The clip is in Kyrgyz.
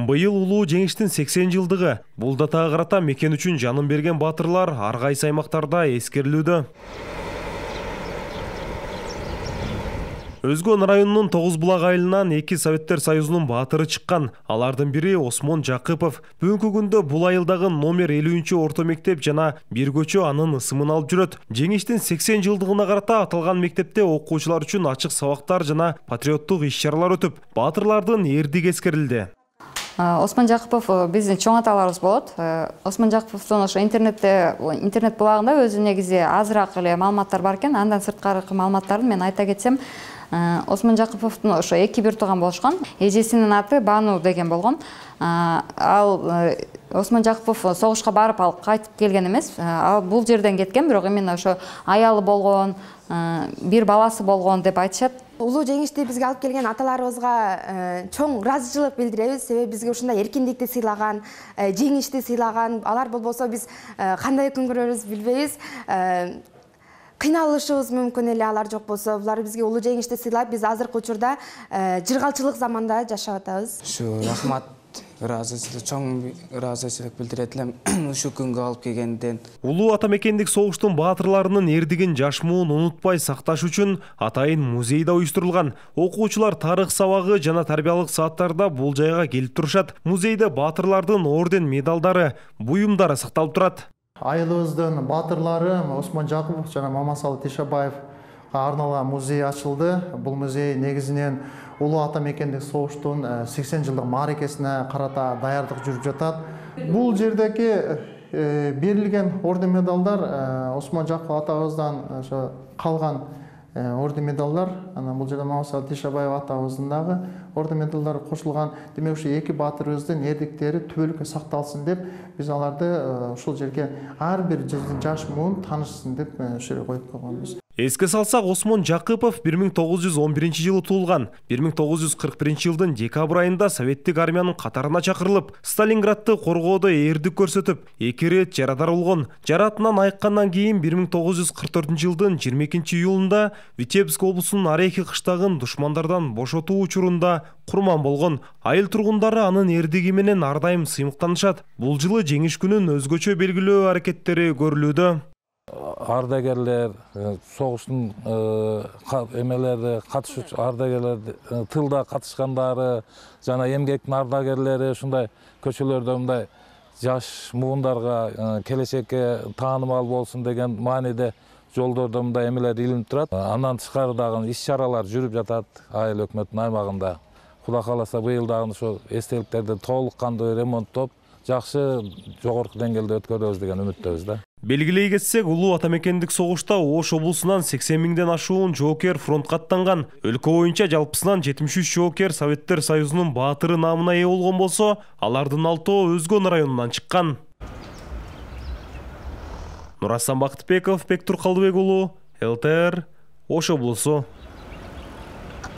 Быйыл улуу жеңиштин 80 жылдыгы. Бул датага карата мекен үчүн жанын берген батырлар ар кайсы аймактарда эскерилүүдө. Өзгөн районунун Тогузбулак айылынан 2 Советтер Союзунун баатыры чыккан. Алардын бири Осмон Жакыпов. Бүгүнкү күндө бул айылдагы номер 50 орто мектеп жана бир көчө анын ысымын алып жүрөт. Жеңиштин 80 жылдыгына карата аталган мектепте окуучулар үчүн ачык сабактар жана патриоттук иш-чаралар өтүп, баатырлардын эрдиги эскерилди. Осмон Жакыпов биздин чоң аталарыбыз болот. Осмон Жакыповдун ошо интернет булагында өзү негизи азыраак эле маалыматтар бар экен. Андан сырткаркы маалыматтарды мен айта кетсем, Осмон Жакыповдун ошо 2 бир тууган болушкан. Эжесинин аты Бану деген болгон. Ал Осмон Жакыпов согушка барып ал кайтып келген эмес. Ал бул жерден кеткен, бирок именно ошо аялы болгон, бир баласы болгон деп айтышат. Улуу жеңишти бизге алып келген аталарыбызга чоң ыраазычылык билдиребиз. Себеби бизге ушундай эркиндикти сыйлаган, жеңишти сыйлаган. Алар болбосо биз кандай күн көрөрүбүз билбейбиз. Кыйналышыбыз мүмкүн эле алар жок болсо. Булар бизге улуу жеңишти сыйлап, биз азыркы учурда жыргалчылык заманда жашап атабыз. Ушу рахмат, чоң ыраазычылык билдирет элем ушу күнгө алып келгенден. Улуу ата мекендик согуштун баатырларынын эрдигин жашмуун унутпай сакташ үчүн атайын музейде уюштурулган. Окуучулар тарых сабагы жана тарбиялык сааттарда бул жайга келип турушат. Музейде баатырлардын орден медалдары, буюмдары сакталып турат. Айылыбыздын баатырлары Осмон Жакыпов жана Мамасалы Тишабаевга арналган музей ачылды. Бул музей негизинен улуу ата мекендик согуштун 80 жылдык мааракесине карата даярдык жүрүп жатат. Бул жердеги берилген орден медалдар Осмон Жакыпов атабыздан ошо калган орден медалдар. Анан бул жерде Мамасалы Тишабаев атабыздын дагы орден медалдары кошулган. Демек ушу эки баатырыбыздын эрдиктери түбөлүккө сакталсын деп биз аларды ушул жерге ар бир жаш муун таанышсын деп ушул жерге коюп койгонбуз. Эске салсак, Осмон Жакыпов 1911 жылы туулган. 1941 жылдын декабрь айында советтик армиянын катарына чакырылып, Сталинградты коргоодо эрдик көрсөтүп, 2 рет жарадар болгон. Жаратынан айыккандан кийин 1944 жылдын 22 июлунда Витебск облусунун Орехи кыштагын душмандардан бошотуу учурунда курман болгон. Айыл тургундары анын эрдиги менен ар дайым сыймыктанышат. Бул жылы жеңиш күнүн өзгөчө белгилөө аракеттери көрүлүүдө. Ардагерлер, согуштун эмелери катышуучу ардагерлер, тылда катышкандары жана эмгектин ардагерлери ушундай көчөлөрдө мындай жаш муундарга келечекке таанымал болсун деген мааниде жолдордо мындай эмелер илинип турат. Андан тышкары дагы иш-чаралар жүрүп жатат айыл өкмөтүнүн аймагында. Кудай кааласа быйыл дагы ошо эстеликтерди толук кандуу ремонттоп, жакшы жогорку деңгээлде өткөрөбүз деген үмүттөбүз да. Белгилей кетсек, улуу ата мекендик согушта Ош облусунан 80 миңден ашуун жоокер фронтка аттанган. Өлкө боюнча жалпысынан 73 жоокер Советтер Союзунун баатыры наамына ээ болгон болсо, алардын 6 Өзгөн районунан чыккан. Нурасан Бактыбеков, Бектур Калдыбек уулу, ЛТР, Ош облусу.